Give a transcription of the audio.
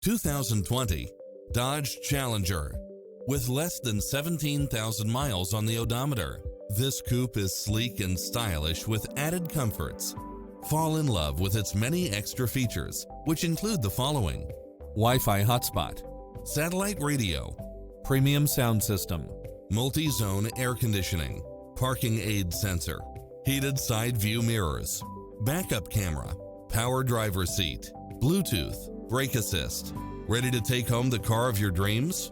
2020 Dodge Challenger. With less than 17,000 miles on the odometer, this coupe is sleek and stylish with added comforts. Fall in love with its many extra features, which include the following: Wi-Fi hotspot, satellite radio, premium sound system, multi-zone air conditioning, parking aid sensor, heated side view mirrors, backup camera, power driver seat, Bluetooth, brake assist. Ready to take home the car of your dreams?